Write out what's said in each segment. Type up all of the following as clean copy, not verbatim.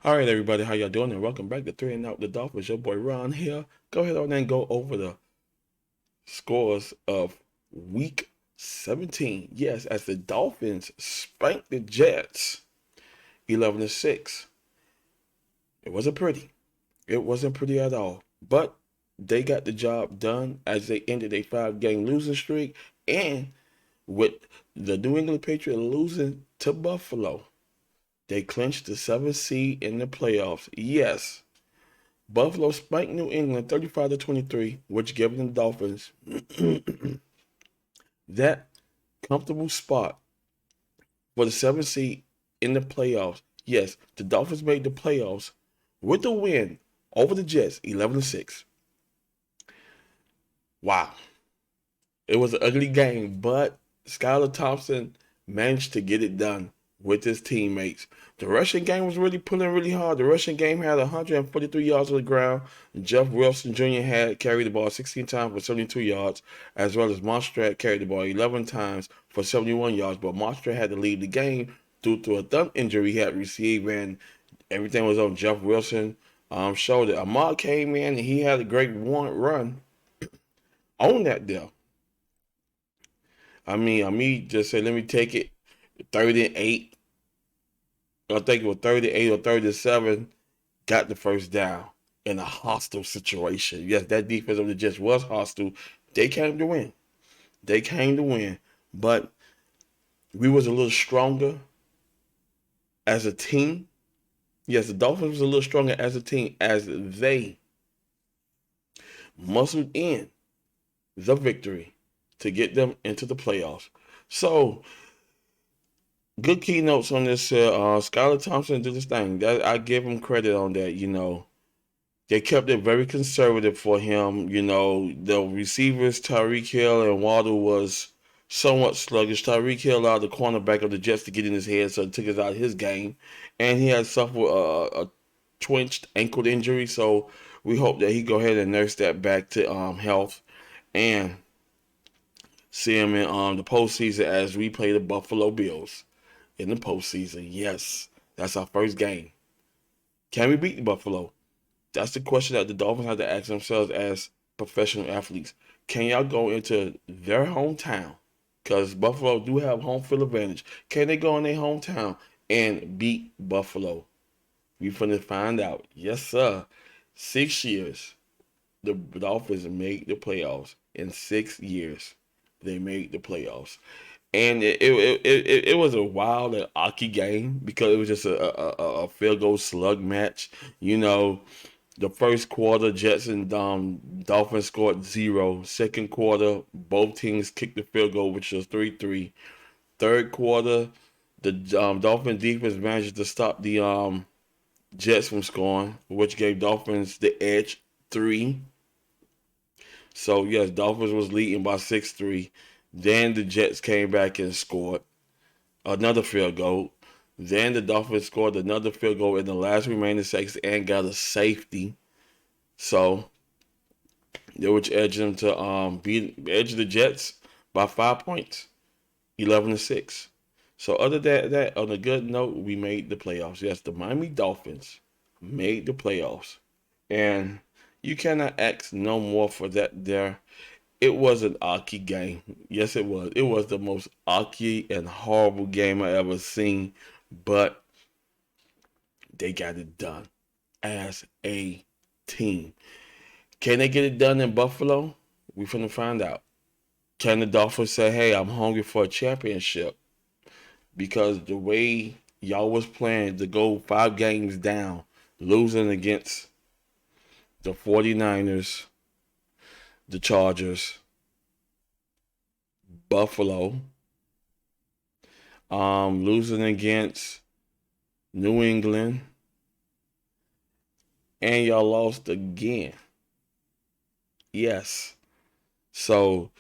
All right, everybody, how y'all doing? And welcome back to Three and Out the Dolphins. Your boy Ron here. Go ahead on and go over the scores of Week 17. Yes, as the Dolphins spanked the Jets 11-6. It wasn't pretty. It wasn't pretty at all. But they got the job done as they ended a 5-game losing streak, and with the New England Patriots losing to Buffalo, they clinched the 7th seed in the playoffs. Yes, Buffalo spanked New England 35-23, which gave the Dolphins that comfortable spot for the 7th seed in the playoffs. Yes, the Dolphins made the playoffs with the win over the Jets 11-6. Wow. It was an ugly game, but Skylar Thompson managed to get it done with his teammates. The rushing game was really pulling really hard. The rushing game had 143 yards on the ground. Jeff Wilson Jr. had carried the ball 16 times for 72 yards, as well as Monstrat carried the ball 11 times for 71 yards. But Monstrat had to leave the game due to a thumb injury he had received, and everything was on Jeff Wilson shoulder. Ahmad came in and he had a great run on that deal. I mean, just said, let me take it 38. I think it was 38 or 37. Got the first down in a hostile situation. Yes, that defense of the Jets was hostile. They came to win. They came to win. But we was a little stronger as a team. Yes, the Dolphins was a little stronger as a team as they muscled in the victory to get them into the playoffs. So good keynotes on this. Skylar Thompson did this thing. That I give him credit on that. They kept it very conservative for him. The receivers Tyreek Hill and Waddle was somewhat sluggish. Tyreek Hill allowed the cornerback of the Jets to get in his head, so it took us out of his game, and he had suffered a twitched ankle injury. So we hope that he go ahead and nurse that back to health and see him in the postseason as we play the Buffalo Bills in the postseason. Yes, that's our first game. Can we beat Buffalo? That's the question that the Dolphins have to ask themselves as professional athletes. Can y'all go into their hometown? Because Buffalo do have home field advantage. Can they go in their hometown and beat Buffalo? We finna find out. Yes, sir. 6 years, the Dolphins made the playoffs. In 6 years, they made the playoffs. And it was a wild and hockey game because it was just a field goal slug match. The first quarter, Jets and Dolphins scored 0. Second quarter, both teams kicked the field goal, which was 3-3. Third quarter, the Dolphin defense managed to stop the Jets from scoring, which gave Dolphins the edge 3. So, yes, Dolphins was leading by 6-3. Then the Jets came back and scored another field goal. Then the Dolphins scored another field goal in the last remaining seconds and got a safety. So they which edged them to edge the Jets by 5 points, 11-6. So other than that, on a good note, we made the playoffs. Yes, the Miami Dolphins made the playoffs, and you cannot ask no more for that. There, it was an hockey game. Yes, it was. It was the most hockey and horrible game I ever seen, but they got it done as a team. Can they get it done in Buffalo? We finna find out. Can the Dolphins say, "Hey, I'm hungry for a championship"? Because the way y'all was playing to go 5 games down, losing against the 49ers, the Chargers, Buffalo, losing against New England, and y'all lost again. Yes. So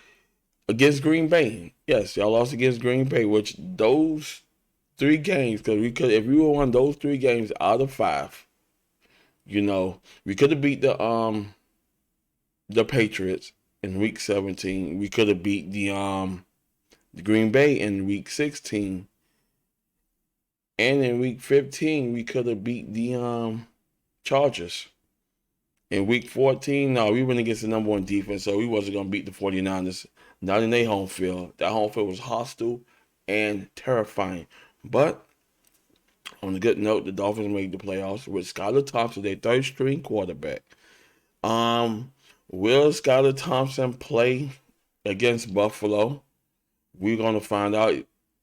against Green Bay, yes, y'all lost against Green Bay, which those 3 games, because if we won those 3 games out of 5, we could have beat the Patriots in week 17. We could have beat the Green Bay in week 16, And in week 15, we could have beat the Chargers. In week 14, no, we went against the number one defense, so we wasn't going to beat the 49ers. Not in their home field. That home field was hostile and terrifying. But on a good note, the Dolphins made the playoffs with Skylar Thompson, their third string quarterback. Um, will Skylar Thompson play against Buffalo? We're gonna find out.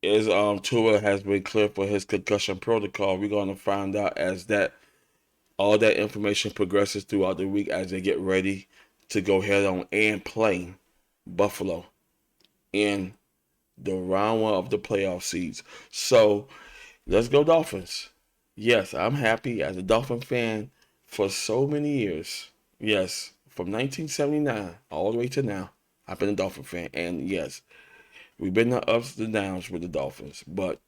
As Tua has been cleared for his concussion protocol, we're gonna find out as that all that information progresses throughout the week as they get ready to go head on and play Buffalo in the round one of the playoff seeds. So let's go Dolphins. Yes, I'm happy as a Dolphin fan for so many years. Yes, from 1979 all the way to now, I've been a Dolphin fan. And yes, we've been the ups and downs with the Dolphins. But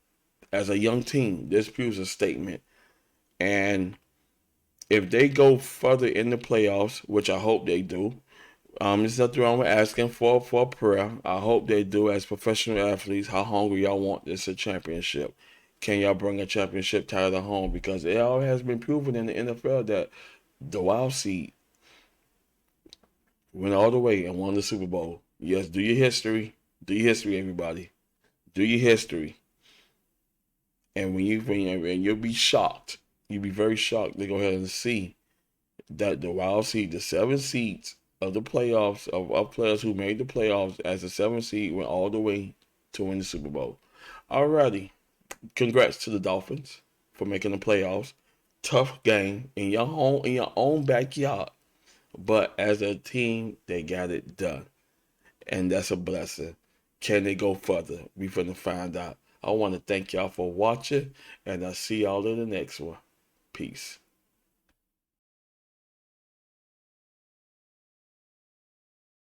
as a young team, this proves a statement. And if they go further in the playoffs, which I hope they do, there's nothing wrong with asking for a prayer. I hope they do as professional athletes. How hungry y'all want this a championship? Can y'all bring a championship title home? Because it all has been proven in the NFL that the wild seed went all the way and won the Super Bowl. Yes, do your history. Do your history, everybody. Do your history. And when you'll be shocked. You'll be very shocked to go ahead and see that the wild seed, the 7 seeds of the playoffs of players who made the playoffs as a 7 seed went all the way to win the Super Bowl. Alrighty. Congrats to the Dolphins for making the playoffs. Tough game in your own backyard. But as a team, they got it done. And that's a blessing. Can they go further? We finna find out. I want to thank y'all for watching, and I'll see y'all in the next one. Peace.